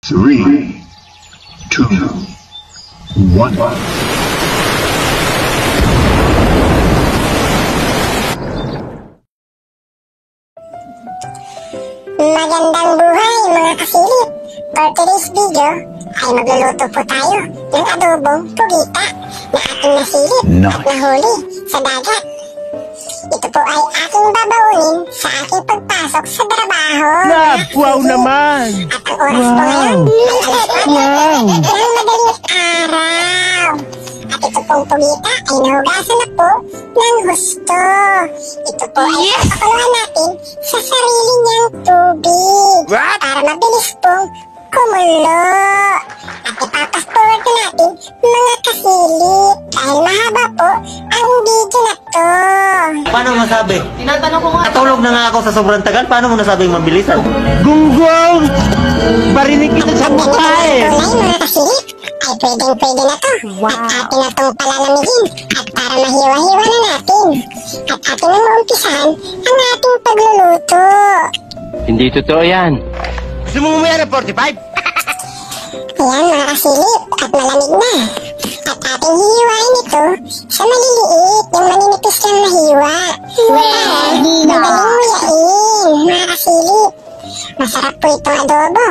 3, 2, 1. Magandang buhay mga kasilip! For today's video ay magluluto po tayo ng adobong pugita na ating nasilip at nahuli sa dagat. Ito po ay aking babaunin sa aking pagpasok sa trabaho. Wow naman! At ang oras po ngayon ay alas 4 ng madaling araw. At ito pong pugita ay nahugasan na po ng husto. Ito po ay papakuluan natin sa sarili niyang tubig para mabilis pong kumulo. At ipapas-forward na natin mga kasilip dahil mahaba po ang video na to. Paano masabi? Tinatanong ko nga. Natulog na nga ako sa sobrang tagal. Paano mo nasabing mabilisan? Gunggong! Barinig kita sa mukha eh! Kulay mga kasilip ay pwedeng-pwede na to. At atin na itong palalamigin at para mahiwa-hiwa na natin. At atin nang maumpisahan ang ating pagluluto. Hindi totoo yan. Gusto mo mamaya ng 45? Ayan mga kasilip at malamig na. At ating hihiwain ito sa maliliit, yung maninipis lang na hiwa. Madaling nguyain mga kasilip. Masarap po itong adobo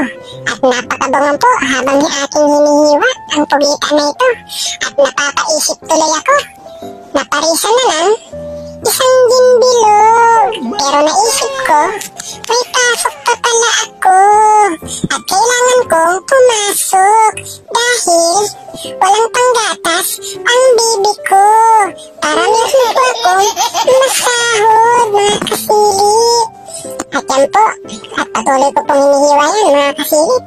at napakabangon po habang ating hinihiwa ang pugita na ito. At napapaisip tuloy ako, naparisan na lang isang gimbilog. Pero naisip ko, may pasok pa pala ako at kailangan kong pumasok dahil walang panggatas ang baby ko para meron po akong masahod mga kasilip. At yan po, at patuloy ko pong hinihiwa yan mga kasilip.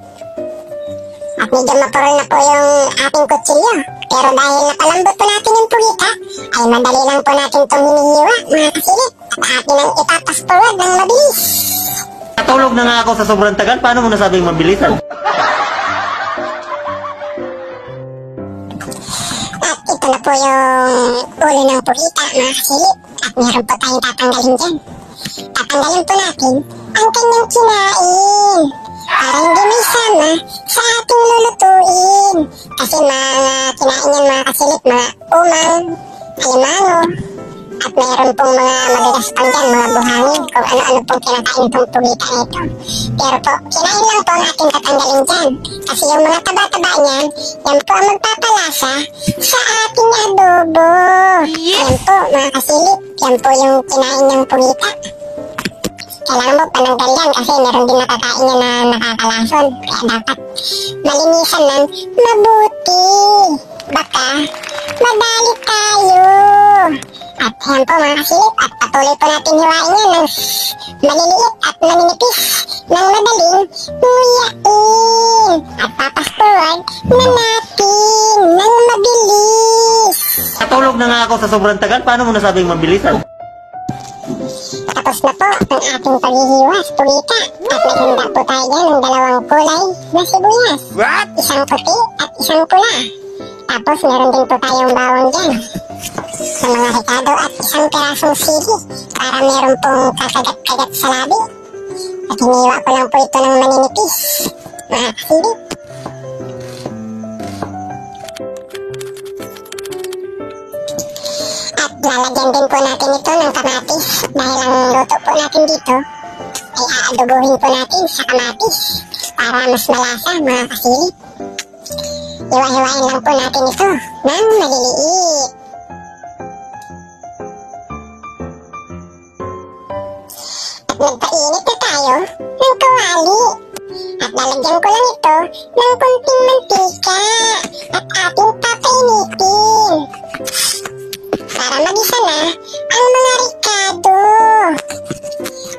At medyo mapurol na po yung ating kutsilyo. Pero dahil napalambot po natin yung pugita, ay madali lang po natin itong hinihiwa mga kasilip. At atin ang ipapas-forward ng mabilis. Natulog na nga ako sa sobrang tagal. Paano mo nasabing mabilisan? At ito na po yung ulo ng pugita mga kasilip. At meron po tayong tatanggalin dyan. Tatanggalin po natin ang kanyang kinain para hindi may sama sa ating lulutuin. Kasi mga kinain yan mga kasilip, mga umang, alimango, at mayroon pong mga madalas pang dyan, mga buhangin, kung ano-ano pong kinakain itong pugita na ito. Pero po, kinain lang po ang ating tatanggalin dyan. Kasi yung mga taba-taba niyan, yan po ang magpapalasa sa ating adobo. Yan po mga kasilip, yan po yung kinain ng pugita. Kailangan mo pananggal yan kasi meron din nakakain yan na nakakalason. Kaya dapat malinisan lang mabuti. Baka madali tayo. At yan po mga kasilip, at patuloy po natin hiwain yan ng maliliit at maninipis ng madaling nguyain. At papas-forward na natin ng mabilis. Natulog na nga ako sa sobrang tagal. Paano mo nasabing mabilisan? Tapos na po ang ating paghihiwa sa pugita. At naghanda po tayo dyan ng dalawang kulay na sibuyas. Isang puti at isang pula. Tapos meron din po tayong bawang dyan sa mga rekado at isang pirasong sili para meron pong kakagat-kagat sa labi. At hiniwa ko lang po ito ng maninipis mga kasilip. At lalagyan din po natin ito ng kamatis dahil ang luto po natin dito ay aadobohin po natin sa kamatis para mas malasa mga kasilip. Hiwa-hiwain lang po natin ito ng maliliit. At nagpainit na tayo ng kawali. At lalagyan ko lang ito ng konting mantika at ating papainitin para magisa na ang mga rekado.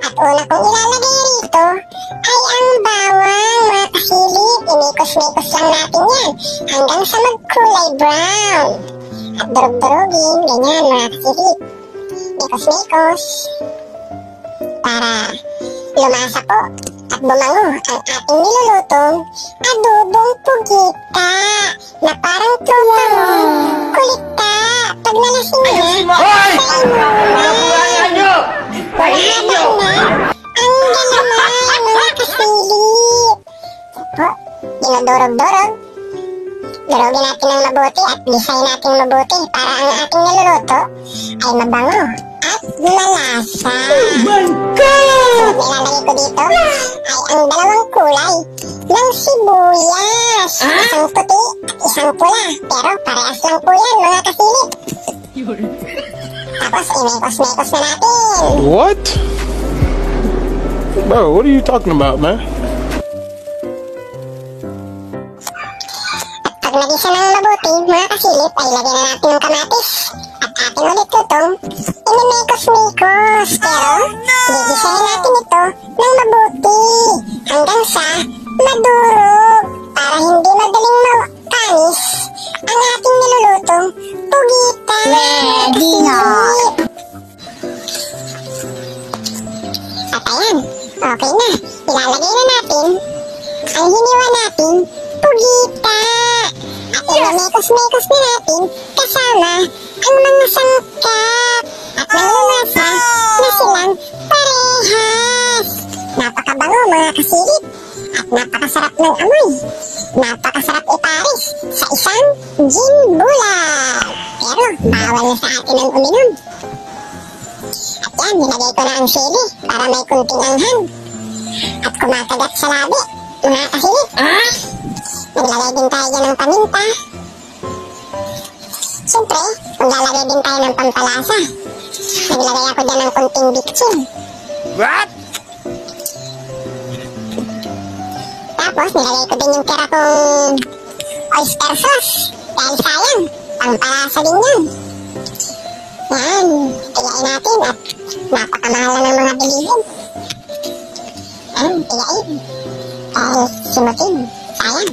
At una kong ilalagay rito ay ang bawang mga kasilip. Inikos-nikos lang natin yan hanggang sa magkulay brown. At durug-durugin, ganyan mga kasilip. Nikos-nikos para lumasa po at bumango ang ating nilulutong adobong pugita na parang tropa mo. Kulit ka! Pag nalasing na, kain mo na. Pahin nyo! Ang galaman mga kasilip. Po, dinudurog-durog. Durugin natin ng mabuti at gisahin natin mabuti para ang ating niluluto ay mabango at malasa. Oh my God! So, nilalagay ko dito ay ang dalawang kulay ng sibuyas. Isang puti at isang pula. Pero parehas lang po yan, mga kasilip. Tapos, imekos-mekos na natin. What? Bro, what are you talking about, man? Pag nagisa ng mabuti, mga kasilip, ay lagyan na natin yung kamatis. At atin ulit itong inimekos-mekos. Pero, gigisahin natin ito ng mabuti hanggang sa madurog para hindi madaling makanis ang ating nilulutong pugita. Ready na! At ayan, okay na. Ilalagay na natin ang hiniwa natin pugita. At inimekos-mekos na natin kasama ang mga sangkap at nangungasa na silang parehas. Napakabango, mga kasilip, at napakasarap ng amoy. Napakasarap iparis sa isang gin bulag. Pero bawal na sa atin ang uminom. At yan, nilagay ko na ang sili para may kunting anghang at kumakagat sa labi, mga kasilip. Naglagay din tayo dyan ng paminta. Siyempre, maglalagay din tayo ng pampalasa. Naglagay ako dyan ng kunting bitchin. What? Tapos, nilagay ko din yung tira kong oyster sauce. Dahil sayang, pampalasa din yan. Yan, tigain natin at napakamahal na ng mga bilihin. Yan, tigain. Dahil simutin, sayang.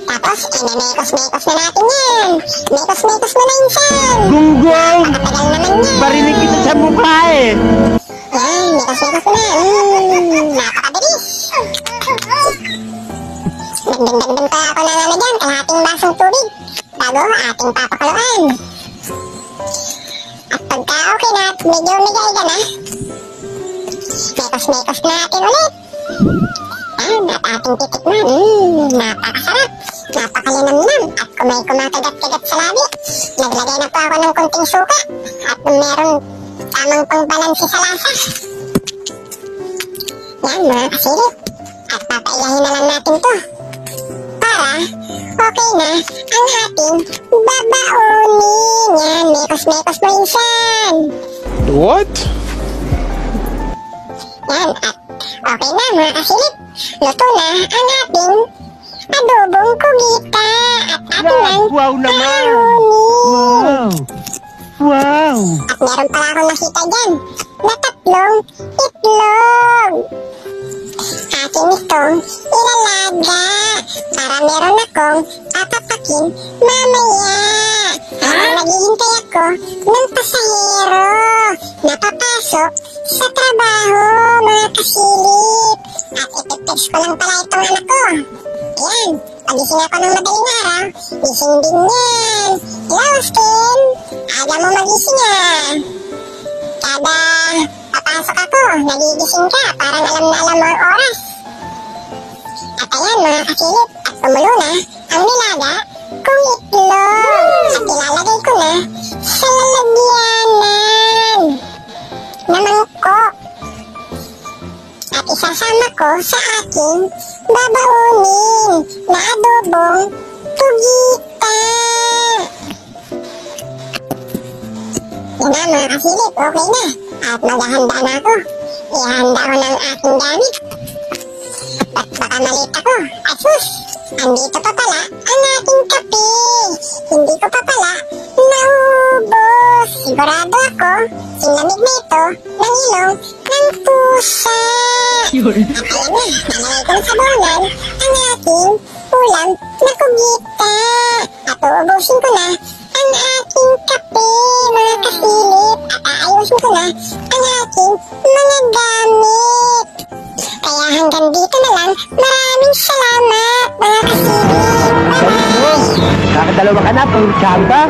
Tapos, mekos-mekos na natin yan. Mekos-mekos mo na insan. Gunggong! Napakatagal naman yan. Barinig kita sa mukha eh! Yan, mekos-mekos mo na. Napakabilis. Dagdag-dagdag pa ako ng dyan, kalahating basong tubig bago ating papakuluan. At pagka okay na, medyo umigay ka na, mekos-mekos na natin ulit. Yan, at ating titikman. Napakasarap. Napakalinamnam at kung may kumakagat-kagat sa labi, naglagay na po ako ng kunting suka at meron tamang pangbalansi sa lasa. Yan, mga kasilip, at papailahin na lang natin to para okay na ang ating babaunin. Yan, mekos-mekos mo insan. What? Yan, at okay na, mga kasilip, luto na ang ating adobong kugita at ating nang Wow naman! paunin. Wow! At meron pala akong nakita dyan na tatlong itlog. Akin itong ilalaga para meron akong papapakin mamaya. Habang naghihintay ako ng pasahero na papasok sa trabaho, mga kasilip. At iti-text ko lang pala itong anak ko. Yan, pagising ako ng madaling araw, gising din yan. Hello, Austin. Aga mo magising ah. Kada papasok ako, nagigising ka, parang alam na alam mo ang oras. At ayan, mga kasilip, at kumulo na ang nilaga kung itlog. At ilalagay ko na sa lalagyanan na mangkok. At isasama ko sa aking babaunin na adobong tugita. Yan na, mga kasilip, okay na. At maghahanda na ako. Ihanda ko ng aking gamit. At baka malita ko. At sus, andito pa pala ang ating kape. Hindi ko pa pala naubos. Sigurado ako, sinamig na ito ng ilong ng pusa. At ayan na, nalagay ko sa bowl ang ating ulam na kugita. At uubusin ko na ang aking kape, mga kasilip. At aayusin ko na ang aking mga gamit. Kaya hanggang dito na lang, maraming salamat, mga kasilip. Sabi mo, nakadalawa ka na, pang tsamba.